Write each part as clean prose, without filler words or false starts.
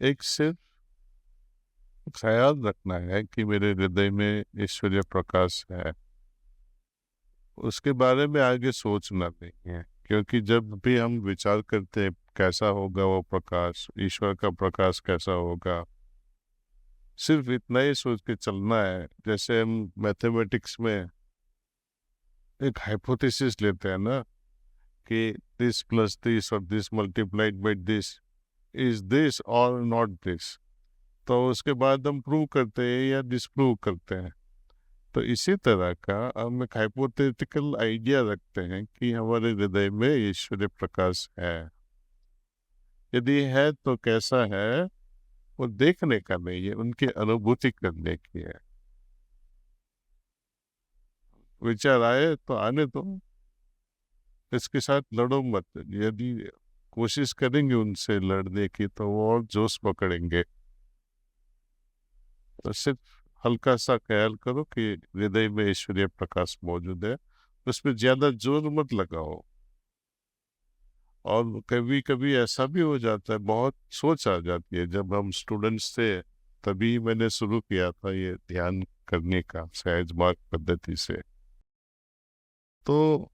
एक सिर्फ ख्याल रखना है कि मेरे हृदय में ईश्वरीय प्रकाश है, उसके बारे में आगे सोचना नहीं है। क्योंकि जब भी हम विचार करते हैं कैसा होगा वो प्रकाश, ईश्वर का प्रकाश कैसा होगा, सिर्फ इतना ही सोच के चलना है। जैसे हम मैथमेटिक्स में एक हाइपोथेसिस लेते हैं ना, कि दिस प्लस दिस और this multiplied by this is this और नॉट दिस, तो उसके बाद हम प्रूव करते हैं या डिसप्रूव करते हैं। तो इसी तरह का हम एक हाइपोथेटिकल आइडिया रखते हैं कि हमारे हृदय में ईश्वरीय प्रकाश है। यदि है तो कैसा है, वो देखने का नहीं है, उनकी अनुभूति करने की है। विचार आए तो आने दो, इसके साथ लड़ो मत। यदि कोशिश करेंगे उनसे लड़ने की तो वो और जोश पकड़ेंगे। तो सिर्फ हल्का सा ख्याल करो कि हृदय में ईश्वरीय प्रकाश मौजूद है, उसमें ज्यादा जोर मत लगाओ। और कभी कभी ऐसा भी हो जाता है, बहुत सोच आ जाती है। जब हम स्टूडेंट्स थे तभी मैंने शुरू किया था ये ध्यान करने का सहज मार्ग पद्धति से। तो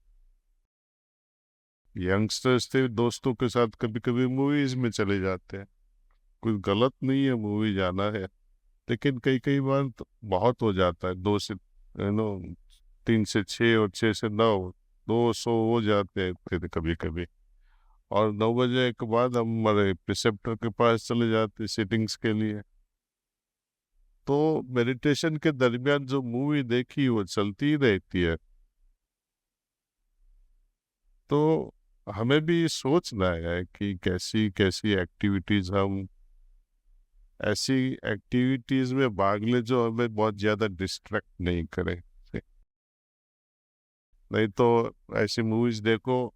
यंगस्टर्स थे, दोस्तों के साथ कभी कभी मूवीज में चले जाते हैं। कुछ गलत नहीं है मूवी जाना है, लेकिन कई कई बार तो बहुत हो जाता है। दो से 3 से 6 और 6 से 9, 200 हो जाते हैं फिर कभी कभी। और 9 बजे के बाद हम हमारे प्रिसेप्टर के पास चले जाते सिटिंग्स के लिए। तो मेडिटेशन के दरमियान जो मूवी देखी वो चलती ही रहती है। तो हमें भी सोचना है कि कैसी कैसी एक्टिविटीज हम ऐसी एक्टिविटीज में भाग ले जो हमें बहुत ज्यादा डिस्ट्रैक्ट नहीं करे। नहीं तो ऐसी मूवीज देखो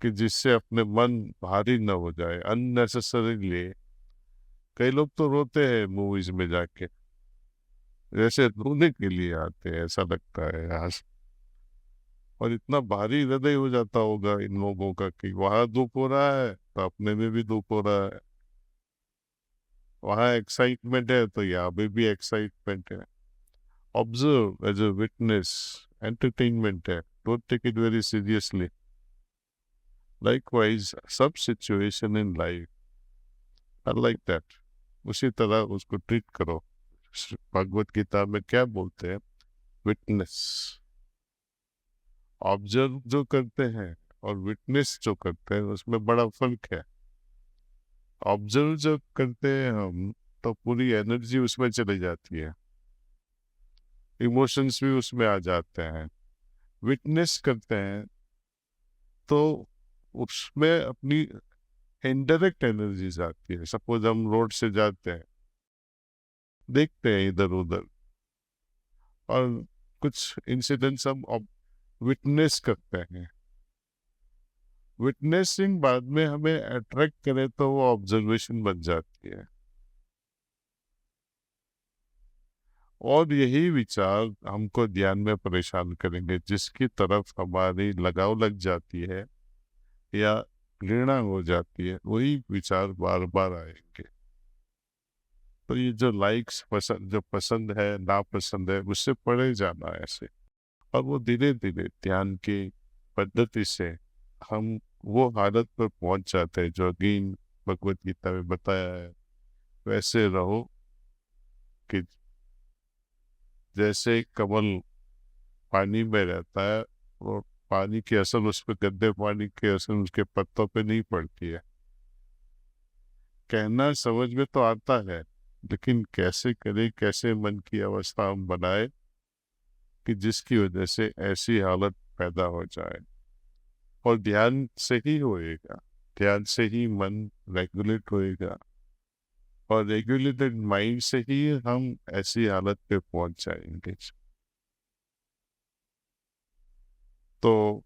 कि जिससे अपने मन भारी न हो जाए अननेसेसरीली। कई लोग तो रोते हैं मूवीज में जाके, जैसे रोने के लिए आते हैं, ऐसा लगता है यहाँ से। और इतना भारी हृदय हो जाता होगा इन लोगों का कि वहां दुख हो रहा है तो अपने में भी दुख हो रहा है, वहां एक्साइटमेंट है तो यहाँ पे भी एक्साइटमेंट है। Observe as a witness, entertainment है, don't take it very seriously. Likewise सब situation in life are like that, उसी तरह उसको ट्रीट करो। भगवत गीता में क्या बोलते हैं? विटनेस। ऑब्जर्व जो करते हैं और विटनेस जो करते हैं उसमें बड़ा फर्क है। ऑब्जर्व जब करते हैं हम तो पूरी एनर्जी उसमें चली जाती है, इमोशंस भी उसमें आ जाते हैं। विटनेस करते हैं तो उसमें अपनी इनडायरेक्ट एनर्जीज आती है। सपोज हम रोड से जाते हैं, देखते हैं इधर उधर, और कुछ इंसिडेंट्स हम विटनेस करते हैं। विटनेसिंग बाद में हमें अट्रैक्ट करे तो वो ऑब्जर्वेशन बन जाती है। और यही विचार हमको ध्यान में परेशान करेंगे। जिसकी तरफ हमारी लगाव लग जाती है या घृणा हो जाती है, वही विचार बार बार आएंगे। तो ये जो लाइक्स पसंद, जो पसंद है नापसंद है, उससे परे जाना है ऐसे। और वो धीरे धीरे ध्यान की पद्धति से हम वो हालत पर पहुंच जाते हैं जो अगेन भगवत गीता में बताया है। वैसे रहो कि जैसे कमल पानी में रहता है, और पानी की असर उस पर, गंदे पानी की असर उसके पत्तों पे नहीं पड़ती है। कहना समझ में तो आता है, लेकिन कैसे करें, कैसे मन की अवस्था हम बनाए कि जिसकी वजह से ऐसी हालत पैदा हो जाए। और ध्यान से ही होएगा, ध्यान से ही मन रेगुलेट होएगा, और रेगुलेटेड माइंड से ही हम ऐसी हालत पे पहुंच जाएंगे। तो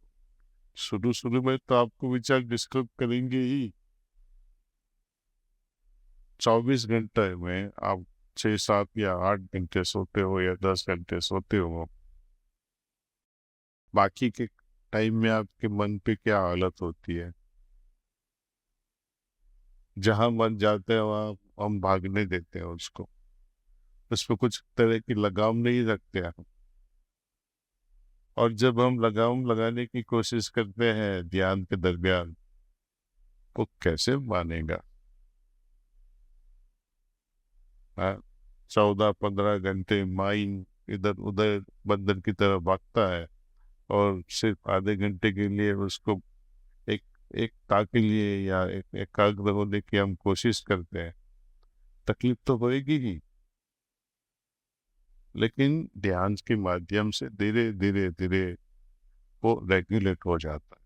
शुरू शुरू में तो आपको विचार डिस्टर्ब करेंगे ही। 24 घंटे में आप 6 7 या 8 घंटे सोते हो या 10 घंटे सोते हो, बाकी के टाइम में आपके मन पे क्या हालत होती है? जहाँ मन जाते हैं वहाँ हम भागने देते हैं उसको, उस पर कुछ तरह की लगाम नहीं रखते हैं। और जब हम लगाम लगाने की कोशिश करते हैं ध्यान के दरमियान, वो कैसे मानेगा? हाँ, 14-15 घंटे माइंड इधर उधर बंदर की तरह भागता है, और सिर्फ आधे घंटे के लिए उसको एक एकता के लिए या एक एकाग्र होने की हम कोशिश करते हैं, तकलीफ तो होएगी ही। लेकिन ध्यान के माध्यम से धीरे धीरे धीरे वो रेगुलेट हो जाता है।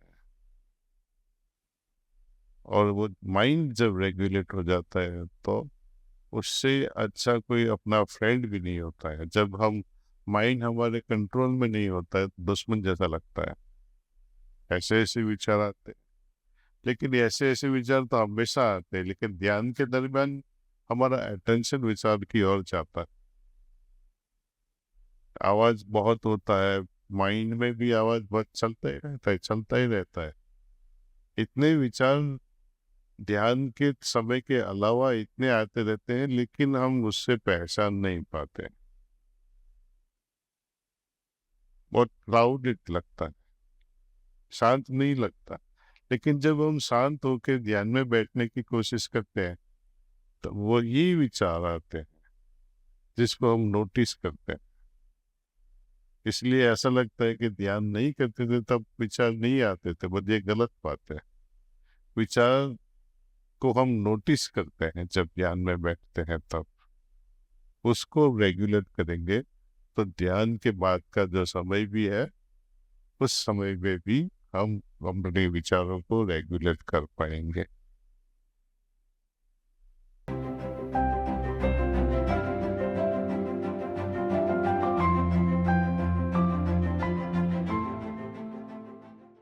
और वो माइंड जब रेगुलेट हो जाता है तो उससे अच्छा कोई अपना फ्रेंड भी नहीं होता है। जब हम माइंड हमारे कंट्रोल में नहीं होता है तो दुश्मन जैसा लगता है। ऐसे ऐसे विचार आते हैं, लेकिन ऐसे ऐसे विचार तो हमेशा आते हैं, लेकिन ध्यान के दरमियान हमारा अटेंशन विचार की ओर जाता है। आवाज बहुत होता है, माइंड में भी आवाज बहुत चलता ही रहता है, चलता ही रहता है। इतने विचार ध्यान के समय के अलावा इतने आते रहते हैं, लेकिन हम उससे पहचान नहीं पाते। बहुत क्राउडेड लगता है, शांत नहीं लगता। लेकिन जब हम शांत होकर ध्यान में बैठने की कोशिश करते हैं तो वो ये विचार आते हैं जिसको हम नोटिस करते हैं। इसलिए ऐसा लगता है कि ध्यान नहीं करते थे तब विचार नहीं आते थे, बस ये गलत बात है। विचार को हम नोटिस करते हैं जब ध्यान में बैठते हैं, तब उसको रेगुलेट करेंगे तो ध्यान के बाद का जो समय भी है उस समय में भी हम अपने विचारों को रेगुलेट कर पाएंगे।